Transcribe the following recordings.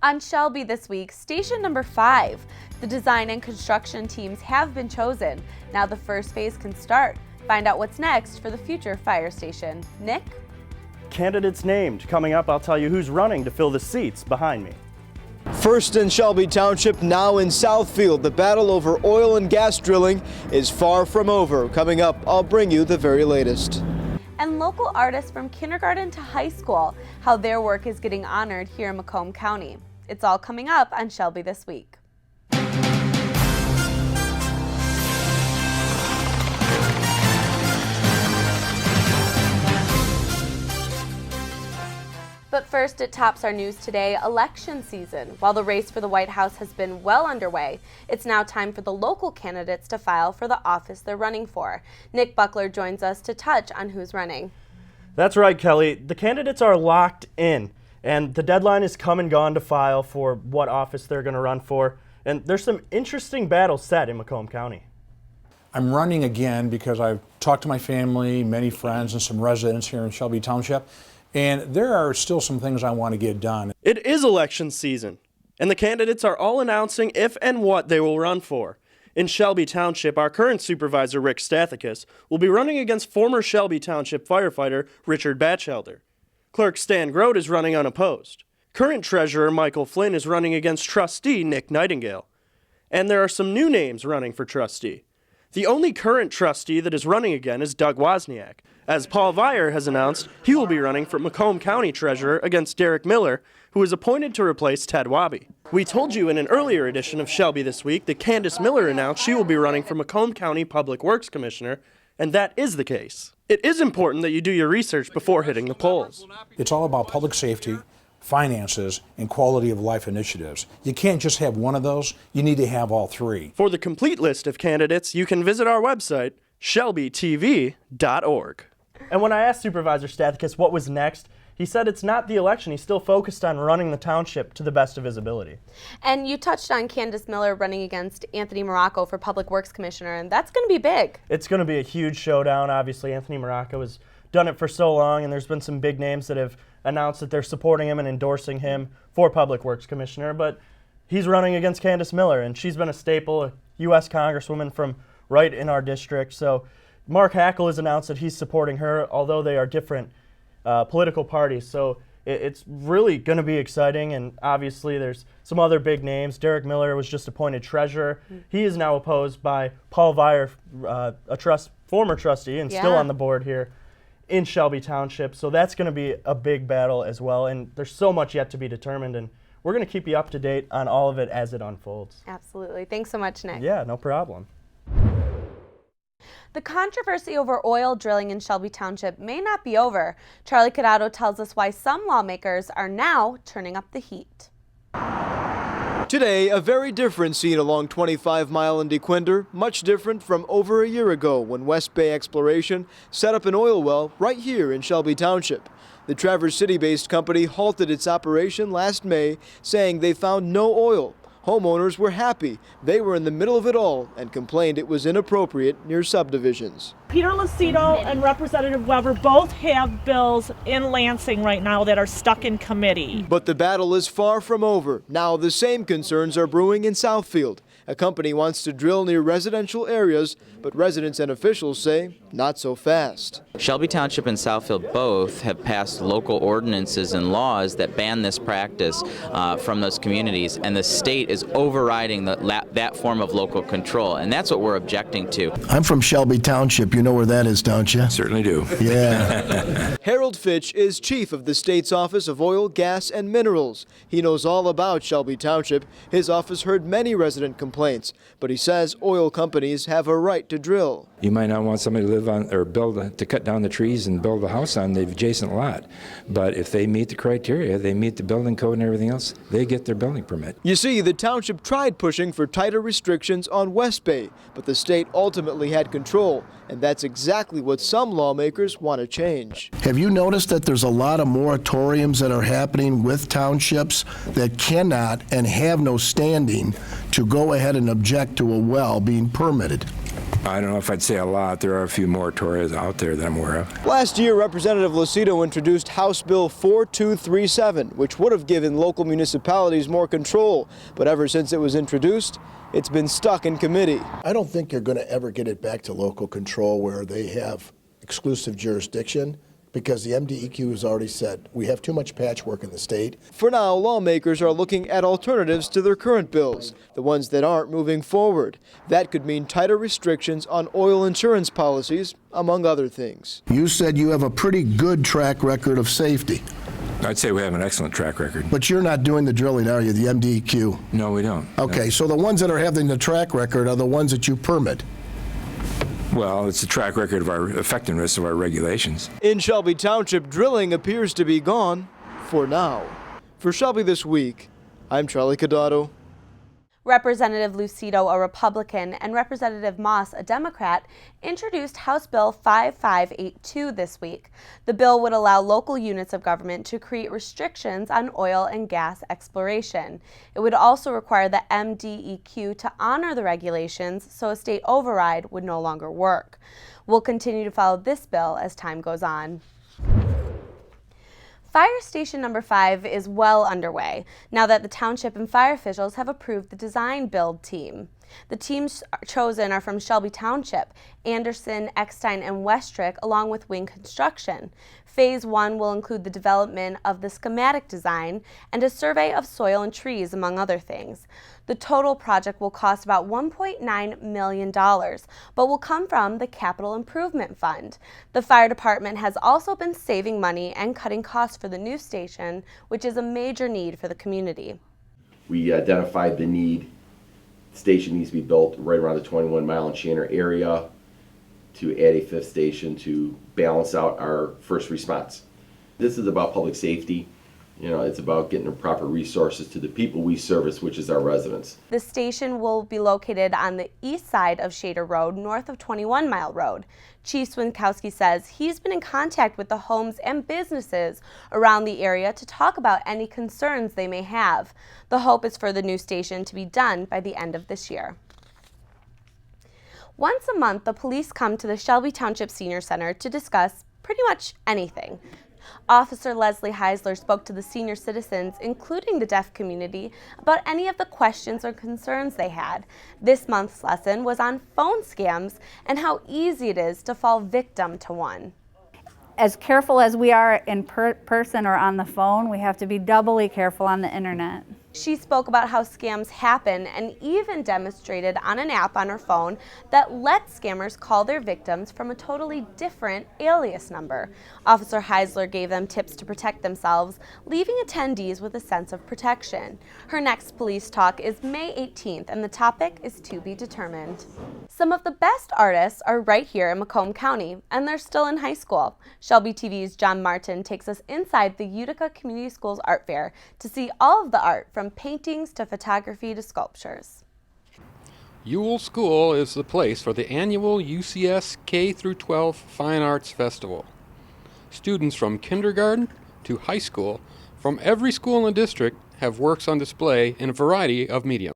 On Shelby this week, station number 5. The design and construction teams have been chosen. Now the first phase can start. Find out what's next for the future fire station. Nick? Candidates named. Coming up, I'll tell you who's running to fill the seats behind me. First in Shelby Township, now in Southfield, the battle over oil and gas drilling is far from over. Coming up, I'll bring you the very latest. And local artists from kindergarten to high school, how their work is getting honored here in Macomb County. It's all coming up on Shelby this week. But first, it tops our news today, election season. While the race for the White House has been well underway, it's now time for the local candidates to file for the office they're running for. Nick Buckler joins us to touch on who's running. That's right, Kelly. The candidates are locked in, and the deadline is come and gone to file for what office they're going to run for. And there's some interesting battles set in Macomb County. I'm running again because I've talked to my family, many friends, and some residents here in Shelby Township. And there are still some things I want to get done. It is election season, and the candidates are all announcing if and what they will run for. In Shelby Township, our current supervisor, Rick Stathakis, will be running against former Shelby Township firefighter Richard Batchelder. Clerk Stan Grote is running unopposed. Current treasurer Michael Flynn is running against trustee Nick Nightingale. And there are some new names running for trustee. The only current trustee that is running again is Doug Wozniak. As Paul Vire has announced, he will be running for Macomb County Treasurer against Derek Miller, who is appointed to replace Ted Wabi. We told you in an earlier edition of Shelby This Week that Candace Miller announced she will be running for Macomb County Public Works Commissioner, and that is the case. It is important that you do your research before hitting the polls. It's all about public safety, finances, and quality of life initiatives. You can't just have one of those, you need to have all three. For the complete list of candidates, you can visit our website, shelbytv.org. And when I asked Supervisor Stathakis what was next, he said it's not the election. He's still focused on running the township to the best of his ability. And you touched on Candace Miller running against Anthony Morocco for Public Works Commissioner, and that's going to be big. It's going to be a huge showdown. Obviously, Anthony Morocco has done it for so long, and there's been some big names that have announced that they're supporting him and endorsing him for Public Works Commissioner, but he's running against Candace Miller, and she's been a staple, a U.S. Congresswoman from right in our district. So Mark Hackle has announced that he's supporting her, although they are different political parties. So it's really going to be exciting, and obviously there's some other big names. Derek Miller was just appointed treasurer. He is now opposed by Paul Vire, former trustee and still on the board here in Shelby Township. So that's going to be a big battle as well, and there's so much yet to be determined, and we're going to keep you up to date on all of it as it unfolds. Absolutely. Thanks so much, Nick. Yeah, no problem. The controversy over oil drilling in Shelby Township may not be over. Charlie Cadado tells us why some lawmakers are now turning up the heat. Today, a very different scene along 25 Mile in DeQuinder, much different from over a year ago when West Bay Exploration set up an oil well right here in Shelby Township. The Traverse City-based company halted its operation last May, saying they found no oil. Homeowners were happy. They were in the middle of it all and complained it was inappropriate near subdivisions. Peter Lucido and Representative Weber both have bills in Lansing right now that are stuck in committee. But the battle is far from over. Now the same concerns are brewing in Southfield. A company wants to drill near residential areas, but residents and officials say not so fast. Shelby Township and Southfield both have passed local ordinances and laws that ban this practice from those communities, and the state is overriding that form of local control, and that's what we're objecting to. I'm from Shelby Township. You know where that is, don't you? Certainly do. Yeah. Harold Fitch is chief of the state's Office of Oil, Gas, and Minerals. He knows all about Shelby Township. His office heard many resident complaints, but he says oil companies have a right to drill. You might not want somebody to live on or to cut down the trees and build a house on the adjacent lot, but if they meet the criteria, they meet the building code and everything else, they get their building permit. You see, the township tried pushing for tighter restrictions on West Bay, but the state ultimately had control, and that's exactly what some lawmakers want to change. Have you noticed that there's a lot of moratoriums that are happening with townships that cannot and have no standing to go ahead and object to a well being permitted? I don't know if I'd say a lot. There are a few moratorias out there that I'm aware of. Last year, Representative Lucido introduced House Bill 4237, which would have given local municipalities more control. But ever since it was introduced, it's been stuck in committee. I don't think you're going to ever get it back to local control where they have exclusive jurisdiction, because the MDEQ has already said we have too much patchwork in the state. For now, lawmakers are looking at alternatives to their current bills, the ones that aren't moving forward. That could mean tighter restrictions on oil insurance policies, among other things. You said you have a pretty good track record of safety, I'd say we have an excellent track record. but you're not doing the drilling, are you, the MDEQ? No, we don't. Okay, so the ones that are having the track record are the ones that you permit. Well, it's a track record of our effectiveness of our regulations. In Shelby Township, drilling appears to be gone for now. For Shelby This Week, I'm Charlie Cadato. Representative Lucido, a Republican, and Representative Moss, a Democrat, introduced House Bill 5582 this week. The bill would allow local units of government to create restrictions on oil and gas exploration. It would also require the MDEQ to honor the regulations, so a state override would no longer work. We'll continue to follow this bill as time goes on. Fire Station Number 5 is well underway now that the township and fire officials have approved the design build team. The teams chosen are from Shelby Township, Anderson, Eckstein, and Westrick, along with Wing Construction. Phase 1 will include the development of the schematic design and a survey of soil and trees, among other things. The total project will cost about $1.9 million, but will come from the Capital Improvement Fund. The fire department has also been saving money and cutting costs for the new station, which is a major need for the community. We identified the need. The station needs to be built right around the 21 Mile and Shanner area to add a fifth station to balance out our first response. This is about public safety. It's about getting the proper resources to the people we service, which is our residents. The station will be located on the east side of Shader Road, north of 21 Mile Road. Chief Swinkowski says he's been in contact with the homes and businesses around the area to talk about any concerns they may have. The hope is for the new station to be done by the end of this year. Once a month, the police come to the Shelby Township Senior Center to discuss pretty much anything. Officer Leslie Heisler spoke to the senior citizens, including the deaf community, about any of the questions or concerns they had. This month's lesson was on phone scams and how easy it is to fall victim to one. As careful as we are in person or on the phone, we have to be doubly careful on the internet. She spoke about how scams happen and even demonstrated on an app on her phone that lets scammers call their victims from a totally different alias number. Officer Heisler gave them tips to protect themselves, leaving attendees with a sense of protection. Her next police talk is May 18th, and the topic is to be determined. Some of the best artists are right here in Macomb County, and they're still in high school. Shelby TV's John Martin takes us inside the Utica Community Schools Art Fair to see all of the art from paintings to photography to sculptures. Ewell School is the place for the annual UCS K-12 Fine Arts Festival. Students from kindergarten to high school from every school in the district have works on display in a variety of mediums.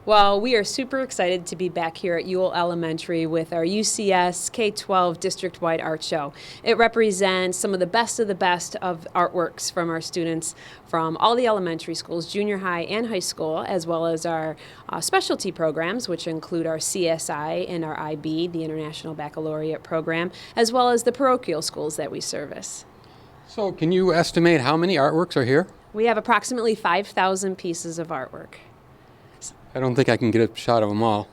Well, we are super excited to be back here at Ewell Elementary with our UCS K-12 district-wide art show. It represents some of the best of artworks from our students from all the elementary schools, junior high and high school, as well as our specialty programs, which include our CSI and our IB, the International Baccalaureate Program, as well as the parochial schools that we service. So can you estimate how many artworks are here? We have approximately 5,000 pieces of artwork. I don't think I can get a shot of them all.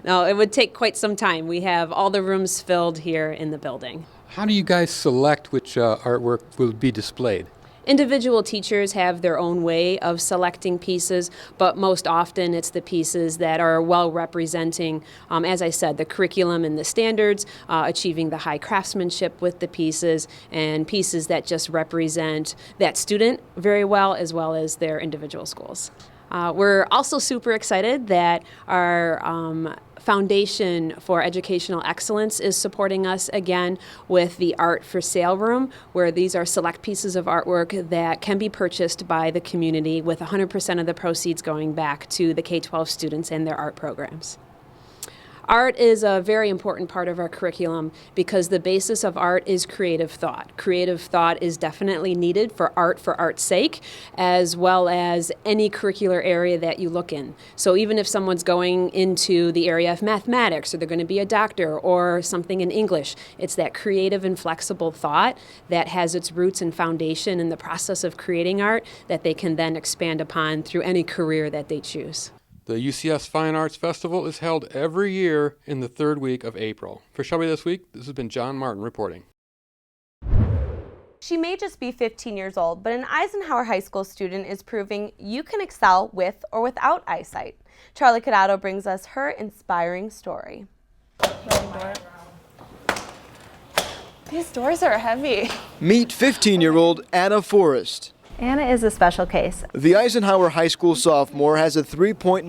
No, it would take quite some time. We have all the rooms filled here in the building. How do you guys select which artwork will be displayed? Individual teachers have their own way of selecting pieces, but most often it's the pieces that are well representing, as I said, the curriculum and the standards, achieving the high craftsmanship with the pieces, and pieces that just represent that student very well as their individual schools. We're also super excited that our Foundation for Educational Excellence is supporting us again with the Art for Sale room, where these are select pieces of artwork that can be purchased by the community, with 100% of the proceeds going back to the K-12 students and their art programs. Art is a very important part of our curriculum because the basis of art is creative thought. Creative thought is definitely needed for art's sake, as well as any curricular area that you look in. So even if someone's going into the area of mathematics, or they're going to be a doctor, or something in English, it's that creative and flexible thought that has its roots and foundation in the process of creating art that they can then expand upon through any career that they choose. The UCS Fine Arts Festival is held every year in the third week of April. For Shelby This Week, this has been John Martin reporting. She may just be 15 years old, but an Eisenhower High School student is proving you can excel with or without eyesight. Charlie Cadotto brings us her inspiring story. These doors are heavy. Meet 15-year-old Anna Forrest. Anna is a special case. The Eisenhower High School sophomore has a 3.97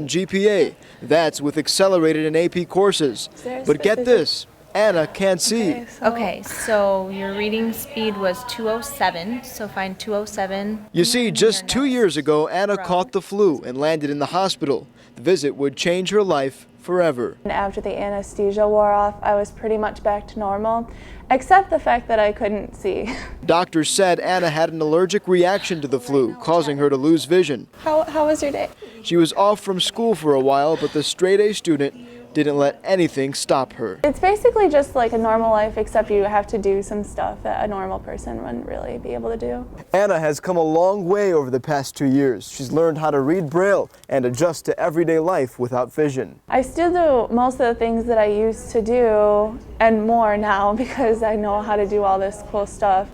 GPA. That's with accelerated and AP courses. But get this, Anna can't see. Okay, so your reading speed was 207, so find 207. You see, just 2 years ago, Anna caught the flu and landed in the hospital. The visit would change her life forever. After the anesthesia wore off, I was pretty much back to normal, except the fact that I couldn't see. Doctors said Anna had an allergic reaction to the flu, causing her to lose vision. How was your day? She was off from school for a while, but the straight-A student didn't let anything stop her. It's basically just like a normal life, except you have to do some stuff that a normal person wouldn't really be able to do. Anna has come a long way over the past 2 years. She's learned how to read Braille and adjust to everyday life without vision. I still do most of the things that I used to do and more now because I know how to do all this cool stuff.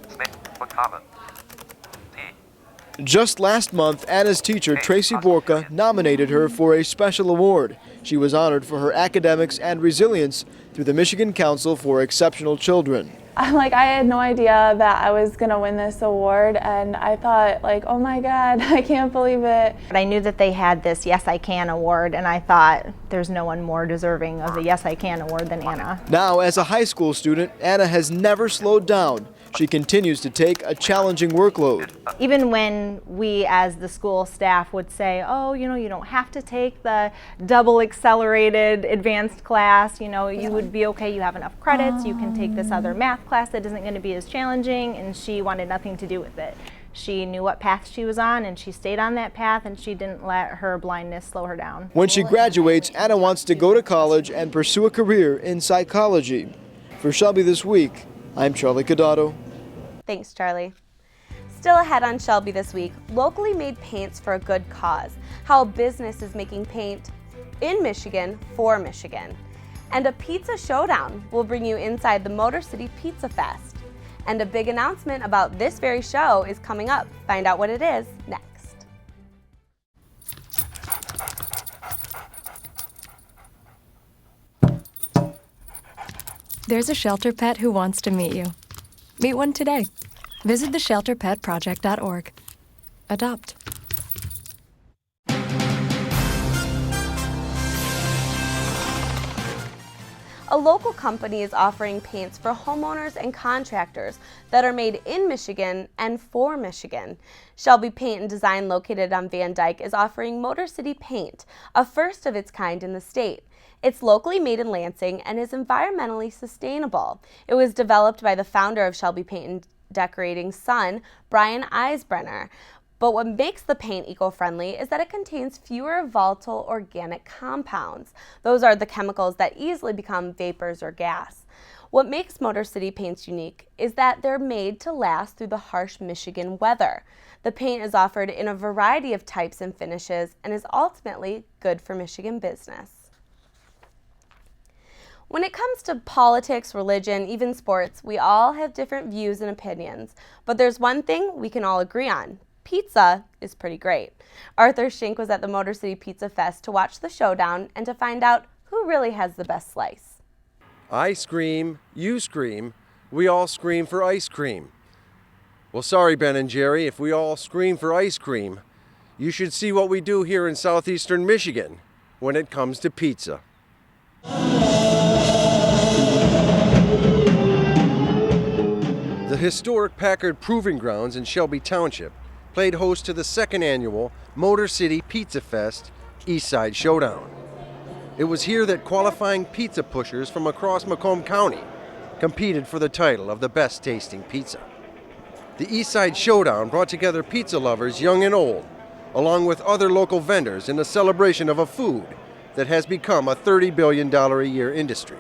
Just last month, Anna's teacher, Tracy Borka, nominated her for a special award. She was honored for her academics and resilience through the Michigan Council for Exceptional Children. I had no idea that I was going to win this award, and I thought, oh my God, I can't believe it. I knew that they had this Yes I Can award, and I thought there's no one more deserving of the Yes I Can award than Anna. Now, as a high school student, Anna has never slowed down. She continues to take a challenging workload. Even when we as the school staff would say, oh, you don't have to take the double accelerated advanced class, you would be okay, you have enough credits, you can take this other math class that isn't going to be as challenging, and she wanted nothing to do with it. She knew what path she was on, and she stayed on that path, and she didn't let her blindness slow her down. When she graduates, Anna wants to go to college and pursue a career in psychology. For Shelby This Week, I'm Charlie Cadotto. Thanks, Charlie. Still ahead on Shelby This Week, locally made paints for a good cause, how a business is making paint in Michigan for Michigan. And a pizza showdown will bring you inside the Motor City Pizza Fest. And a big announcement about this very show is coming up. Find out what it is next. There's a shelter pet who wants to meet you. Meet one today. Visit theshelterpetproject.org. Adopt. A local company is offering paints for homeowners and contractors that are made in Michigan and for Michigan. Shelby Paint and Design, located on Van Dyke, is offering Motor City Paint, a first of its kind in the state. It's locally made in Lansing and is environmentally sustainable. It was developed by the founder of Shelby Paint and Decorating's son, Brian Eisbrenner. But what makes the paint eco-friendly is that it contains fewer volatile organic compounds. Those are the chemicals that easily become vapors or gas. What makes Motor City paints unique is that they're made to last through the harsh Michigan weather. The paint is offered in a variety of types and finishes and is ultimately good for Michigan business. When it comes to politics, religion, even sports, we all have different views and opinions. But there's one thing we can all agree on. Pizza is pretty great. Arthur Schink was at the Motor City Pizza Fest to watch the showdown and to find out who really has the best slice. I scream, you scream, we all scream for ice cream. Well, sorry, Ben and Jerry, if we all scream for ice cream, you should see what we do here in southeastern Michigan when it comes to pizza. The historic Packard Proving Grounds in Shelby Township played host to the second annual Motor City Pizza Fest Eastside Showdown. It was here that qualifying pizza pushers from across Macomb County competed for the title of the best tasting pizza. The East Side Showdown brought together pizza lovers young and old, along with other local vendors in a celebration of a food that has become a $30 billion a year industry.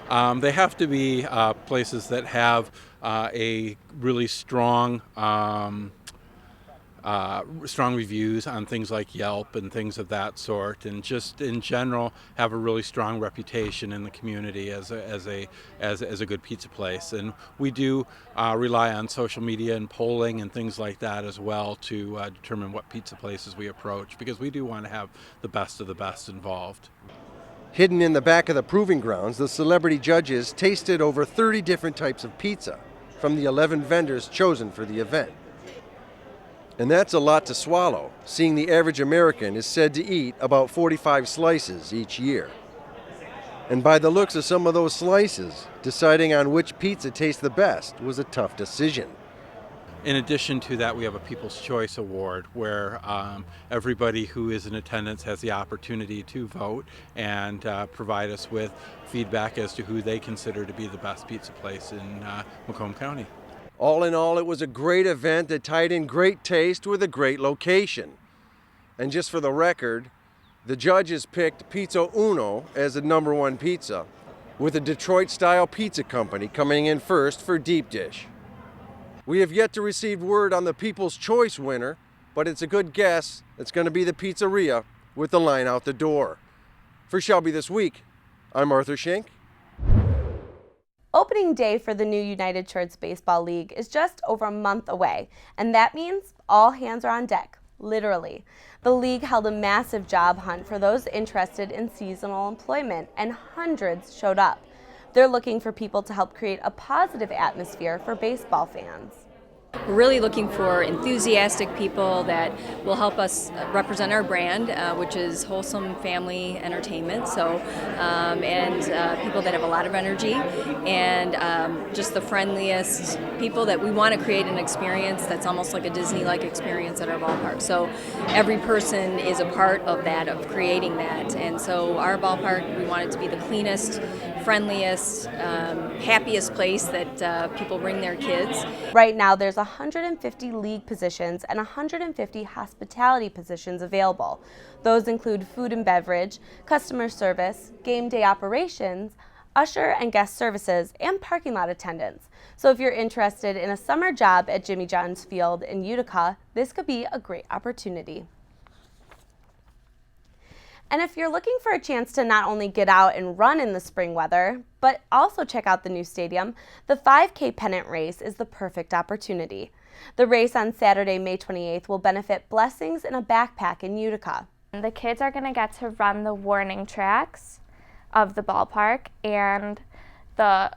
They have to be places that have a really strong reviews on things like Yelp and things of that sort, and just in general have a really strong reputation in the community as a good pizza place. And we do rely on social media and polling and things like that as well to determine what pizza places we approach, because we do want to have the best of the best involved. Hidden in the back of the proving grounds, the celebrity judges tasted over 30 different types of pizza from the 11 vendors chosen for the event. And that's a lot to swallow, seeing the average American is said to eat about 45 slices each year. And by the looks of some of those slices, deciding on which pizza tastes the best was a tough decision. In addition to that, we have a People's Choice Award where everybody who is in attendance has the opportunity to vote and provide us with feedback as to who they consider to be the best pizza place in Macomb County. All in all, it was a great event that tied in great taste with a great location. And just for the record, the judges picked Pizza Uno as the #1 pizza, with the Detroit-style pizza company coming in first for deep dish. We have yet to receive word on the People's Choice winner, but it's a good guess it's going to be the pizzeria with the line out the door. For Shelby This Week, I'm Arthur Schenk. Opening day for the new United Church Baseball League is just over a month away, and that means all hands are on deck, literally. The league held a massive job hunt for those interested in seasonal employment, and hundreds showed up. They're looking for people to help create a positive atmosphere for baseball fans. We're really looking for enthusiastic people that will help us represent our brand, which is wholesome family entertainment. So, and people that have a lot of energy and just the friendliest people that we want to create an experience that's almost like a Disney-like experience at our ballpark. So every person is a part of that, of creating that. And so our ballpark, we want it to be the cleanest, friendliest, happiest place that people bring their kids. Right now, there's 150 league positions and 150 hospitality positions available. Those include food and beverage, customer service, game day operations, usher and guest services, and parking lot attendants. So if you're interested in a summer job at Jimmy John's Field in Utica, this could be a great opportunity. And if you're looking for a chance to not only get out and run in the spring weather, but also check out the new stadium, the 5K pennant race is the perfect opportunity. The race on Saturday, May 28th will benefit Blessings in a Backpack in Utica. The kids are going to get to run the warning tracks of the ballpark, and the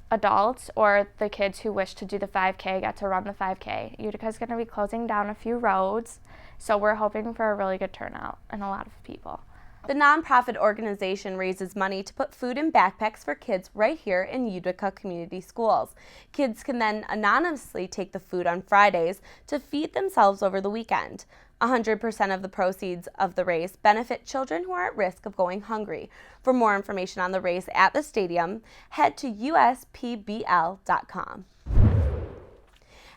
adults or the kids who wish to do the 5K get to run the 5K. Utica is going to be closing down a few roads, so we're hoping for a really good turnout and a lot of people. The nonprofit organization raises money to put food in backpacks for kids right here in Utica Community Schools. Kids can then anonymously take the food on Fridays to feed themselves over the weekend. 100% of the proceeds of the race benefit children who are at risk of going hungry. For more information on the race at the stadium, head to uspbl.com.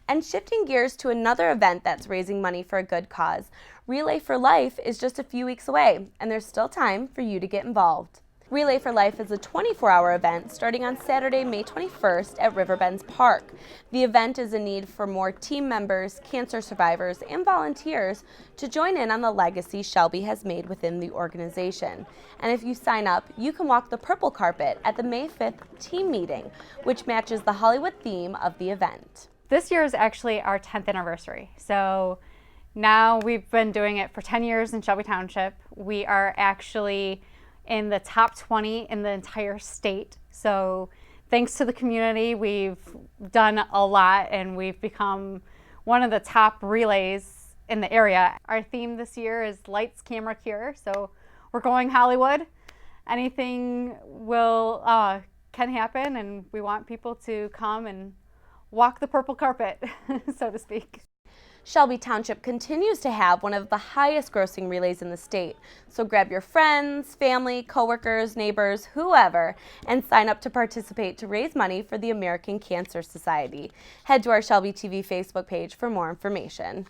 And shifting gears to another event that's raising money for a good cause, Relay for Life is just a few weeks away, and there's still time for you to get involved. Relay for Life is a 24-hour event starting on Saturday, May 21st at Riverbends Park. The event is a need for more team members, cancer survivors, and volunteers to join in on the legacy Shelby has made within the organization. And if you sign up, you can walk the purple carpet at the May 5th team meeting, which matches the Hollywood theme of the event. This year is actually our 10th anniversary. So now we've been doing it for 10 years in Shelby Township. We are actually in the top 20 in the entire state. So thanks to the community, we've done a lot and we've become one of the top relays in the area. Our theme this year is Lights, Camera, Cure. So we're going Hollywood. Anything can happen, and we want people to come and walk the purple carpet, so to speak. Shelby Township continues to have one of the highest grossing relays in the state. So grab your friends, family, coworkers, neighbors, whoever, and sign up to participate to raise money for the American Cancer Society. Head to our Shelby TV Facebook page for more information.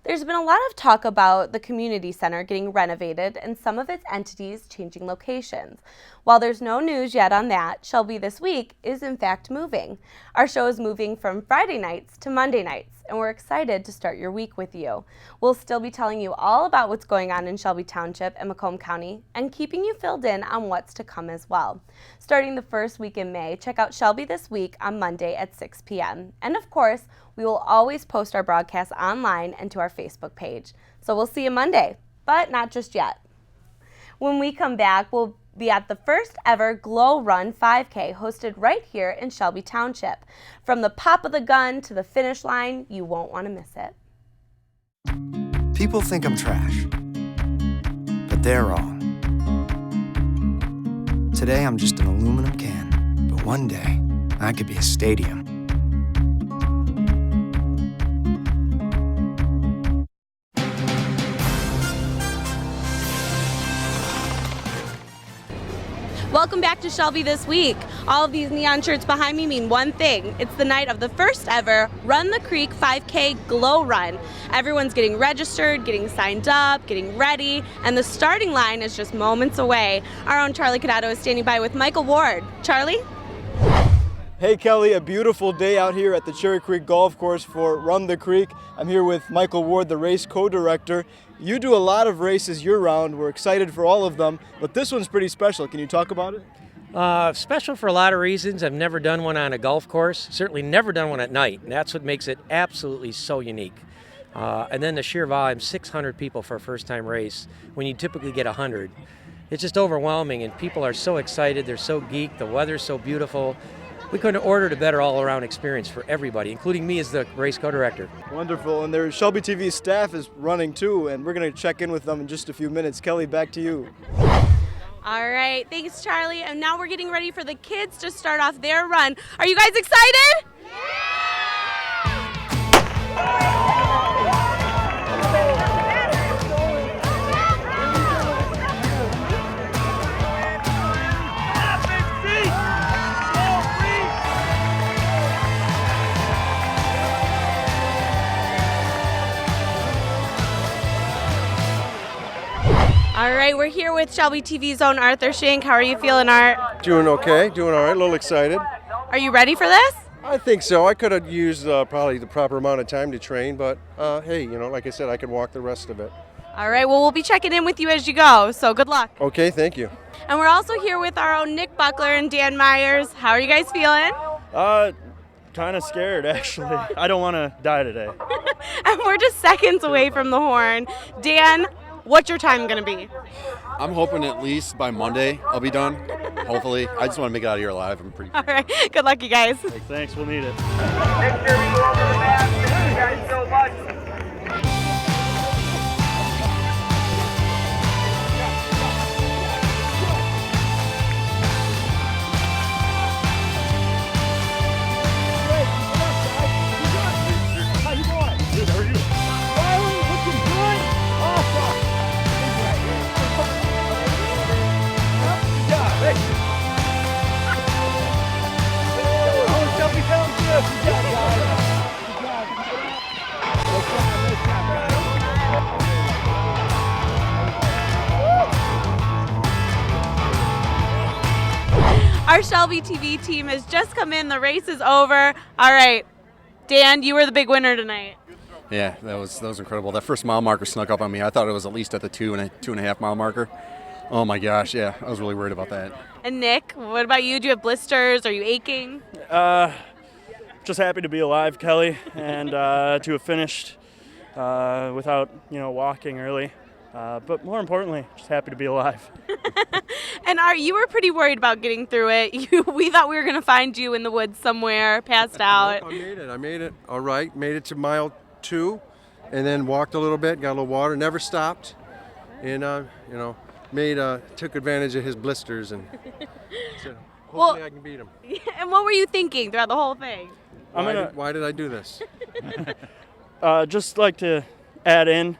There's been a lot of talk about the community center getting renovated and some of its entities changing locations. While there's no news yet on that, Shelby This Week is in fact moving. Our show is moving from Friday nights to Monday nights, and we're excited to start your week with you. We'll still be telling you all about what's going on in Shelby Township and Macomb County and keeping you filled in on what's to come as well. Starting the first week in May, check out Shelby This Week on Monday at 6 p.m. And of course, we will always post our broadcasts online and to our Facebook page. So we'll see you Monday, but not just yet. When we come back, we'll be at the first ever Glow Run 5K hosted right here in Shelby Township. From the pop of the gun to the finish line, you won't want to miss it. People think I'm trash, but they're wrong. Today I'm just an aluminum can, but one day I could be a stadium. Welcome back to Shelby This Week. All of these neon shirts behind me mean one thing. It's the night of the first ever Run the Creek 5K Glow Run. Everyone's getting registered, getting signed up, getting ready, and the starting line is just moments away. Our own Charlie Cadato is standing by with Michael Ward. Charlie? Hey Kelly, a beautiful day out here at the Cherry Creek Golf Course for Run the Creek. I'm here with Michael Ward, the race co-director. You do a lot of races year-round. We're excited for all of them, but this one's pretty special. Can you talk about it? Special for a lot of reasons. I've never done one on a golf course, certainly never done one at night, and that's what makes it absolutely so unique. And then the sheer volume, 600 people for a first-time race, when you typically get 100. It's just overwhelming, and people are so excited, they're so geeked, the weather's so beautiful. We couldn't have ordered a better all-around experience for everybody, including me as the race co-director. Wonderful, and their Shelby TV staff is running too, and we're going to check in with them in just a few minutes. Kelly, back to you. All right, thanks Charlie. And now we're getting ready for the kids to start off their run. Are you guys excited? All right, we're here with Shelby TV's own Arthur Schenk. How are you feeling, Art? Doing okay, doing all right, a little excited. Are you ready for this? I think so. I could have used probably the proper amount of time to train, but hey, you know, like I said, I could walk the rest of it. All right, well, we'll be checking in with you as you go, so good luck. Okay, thank you. And we're also here with our own Nick Buckler and Dan Myers. How are you guys feeling? Kind of scared, actually. I don't want to die today. And we're just seconds away from the horn. Dan, what's your time going to be? I'm hoping at least by Monday I'll be done, hopefully. I just want to make it out of here alive. I'm pretty. All right, good luck, you guys. Hey, thanks, we'll need it. Make sure you go over the map. Thank you guys so much. Our Shelby TV team has just come in. The race is over. All right, Dan, you were the big winner tonight. Yeah, that was incredible. That first mile marker snuck up on me. I thought it was at least at the 2.5 mile marker. Oh my gosh, yeah, I was really worried about that. And Nick, what about you? Do you have blisters? Are you aching? Just happy to be alive, Kelly, and to have finished without, walking early. But more importantly, just happy to be alive. And you were pretty worried about getting through it. We thought we were going to find you in the woods somewhere, passed out. Nope, I made it. All right, made it to mile 2, and then walked a little bit, got a little water, never stopped, and took advantage of his blisters, and so hopefully I can beat him. And what were you thinking throughout the whole thing? Why did I do this? just like to add in,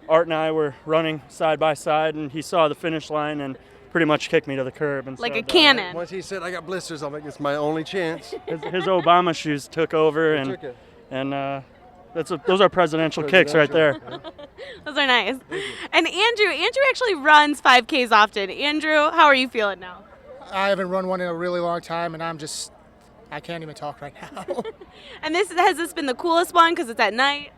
Art and I were running side by side, and he saw the finish line and pretty much kicked me to the curb. And Like said, a cannon. Once he said, I got blisters, I'll make this my only chance. His Obama shoes took over, They and took it. those are presidential kicks right there. Those are nice. And Andrew actually runs 5Ks often. Andrew, how are you feeling now? I haven't run one in a really long time, and I can't even talk right now. And has this been the coolest one because it's at night?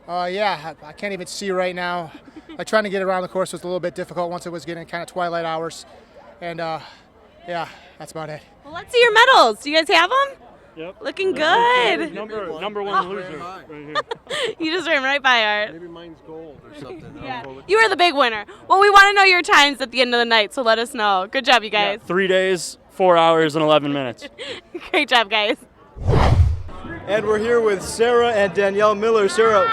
Yeah, I can't even see right now. Like trying to get around the course was a little bit difficult once it was getting kind of twilight hours. And yeah, that's about it. Well, let's see your medals. Do you guys have them? Yep. Looking good. Number one loser right here. You just ran right by Art. Maybe mine's gold or something. Yeah. You are the big winner. Well, we want to know your times at the end of the night, so let us know. Good job, you guys. 3 days, 4 hours, and 11 minutes. Great job, guys. And we're here with Sarah and Danielle Miller. Sarah,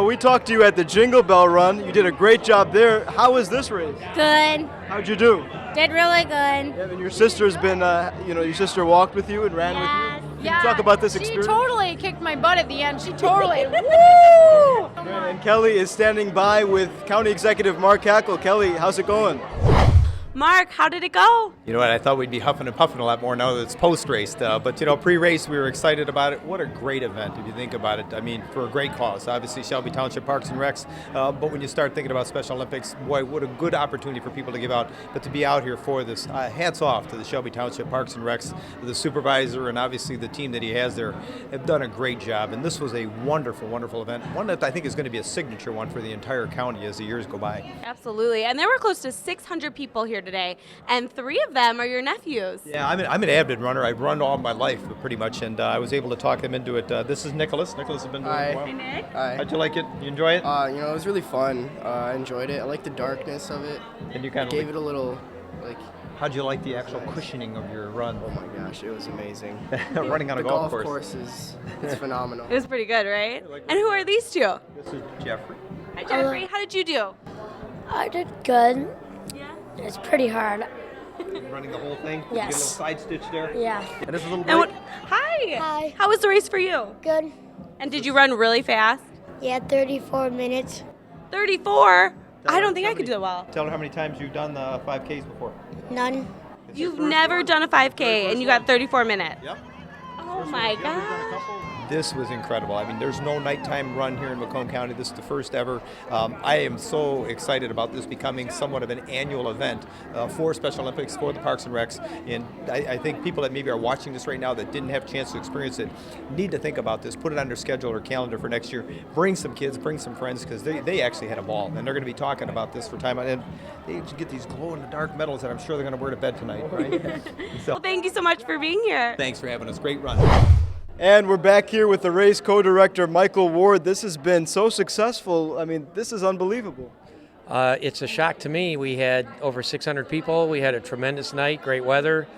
we talked to you at the Jingle Bell Run. You did a great job there. How was this race? Good. How'd you do? Did really good. Yeah, and your sister's been, your sister walked with you and ran with you. Can you talk about this experience? She totally kicked my butt at the end. She totally, woo! And Kelly is standing by with County Executive Mark Hackle. Kelly, how's it going? Mark, how did it go? You know what, I thought we'd be huffing and puffing a lot more now that it's post-race. But, pre-race, we were excited about it. What a great event, if you think about it. I mean, for a great cause. Obviously, Shelby Township Parks and Recs. But when you start thinking about Special Olympics, boy, what a good opportunity for people to give out. But to be out here for this, hats off to the Shelby Township Parks and Recs, the supervisor, and obviously the team that he has there have done a great job. And this was a wonderful, wonderful event. One that I think is going to be a signature one for the entire county as the years go by. Absolutely. And there were close to 600 people here today, and 3 of them are your nephews. Yeah, I'm an avid runner. I've run all my life pretty much, and I was able to talk him into it. This is Nicholas. Nicholas has been doing well. Hi, Nick. Hi. How'd you like it? You enjoy it? It was really fun. I enjoyed it. I like the darkness of it. And you kind of gave it a little, How'd you like the actual cushioning of your run? Oh my gosh, it was amazing. Running on a the golf course is phenomenal. It was pretty good, right? And who are these two? This is Jeffrey. Hi, Jeffrey. How did you do? I did good. Yeah. It's pretty hard. Running the whole thing? Yes. You get a little side stitch there? Yeah. And this is a little And break? Hi. Hi. How was the race for you? Good. And did you run really fast? Yeah, 34 minutes. 34? I don't think I could do it well. Tell her how many times you've done the 5Ks before. None. You've never done a 5K and you got 34 minutes. Yep. Oh my gosh. This was incredible. I mean, there's no nighttime run here in Macomb County. This is the first ever. I am so excited about this becoming somewhat of an annual event for Special Olympics, for the Parks and Recs. And I think people that maybe are watching this right now that didn't have a chance to experience it need to think about this, put it on their schedule or calendar for next year. Bring some kids, bring some friends, because they actually had a ball. And they're going to be talking about this for time. And they get these glow-in-the-dark medals that I'm sure they're going to wear to bed tonight. Right? Well, thank you so much for being here. Thanks for having us. Great run. And we're back here with the race co-director, Michael Ward. This has been so successful. I mean, this is unbelievable. It's a shock to me. We had over 600 people. We had a tremendous night, great weather,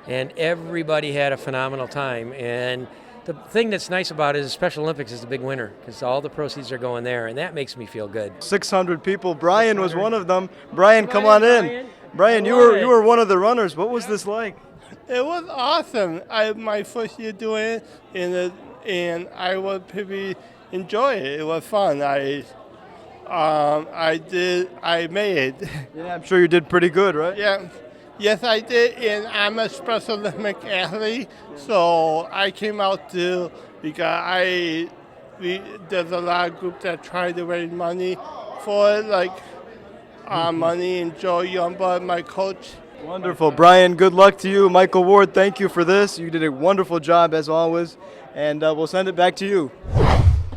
and everybody had a phenomenal time. And the thing that's nice about it is Special Olympics is the big winner because all the proceeds are going there, and that makes me feel good. 600 people. Brian was one of them. Brian, come on in. Brian, you were one of the runners. What was this like? It was awesome. My first year doing it, and I would pretty enjoy it. It was fun. I made it. Yeah, I'm sure you did pretty good, right? Yeah. Yes, I did, and I'm a Special Olympic athlete, so I came out too because there's a lot of groups that try to raise money for it, like Money and Joe Youngblood, my coach. Wonderful. Brian, good luck to you. Michael Ward, thank you for this. You did a wonderful job as always, and we'll send it back to you.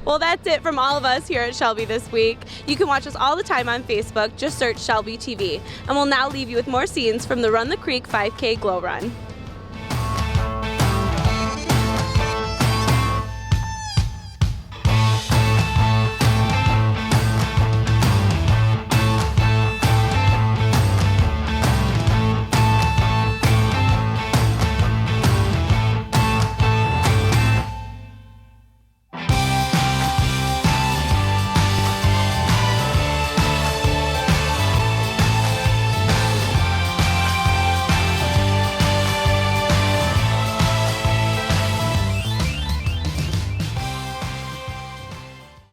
Well, that's it from all of us here at Shelby this week. You can watch us all the time on Facebook. Just search Shelby TV. And we'll now leave you with more scenes from the Run the Creek 5K Glow Run.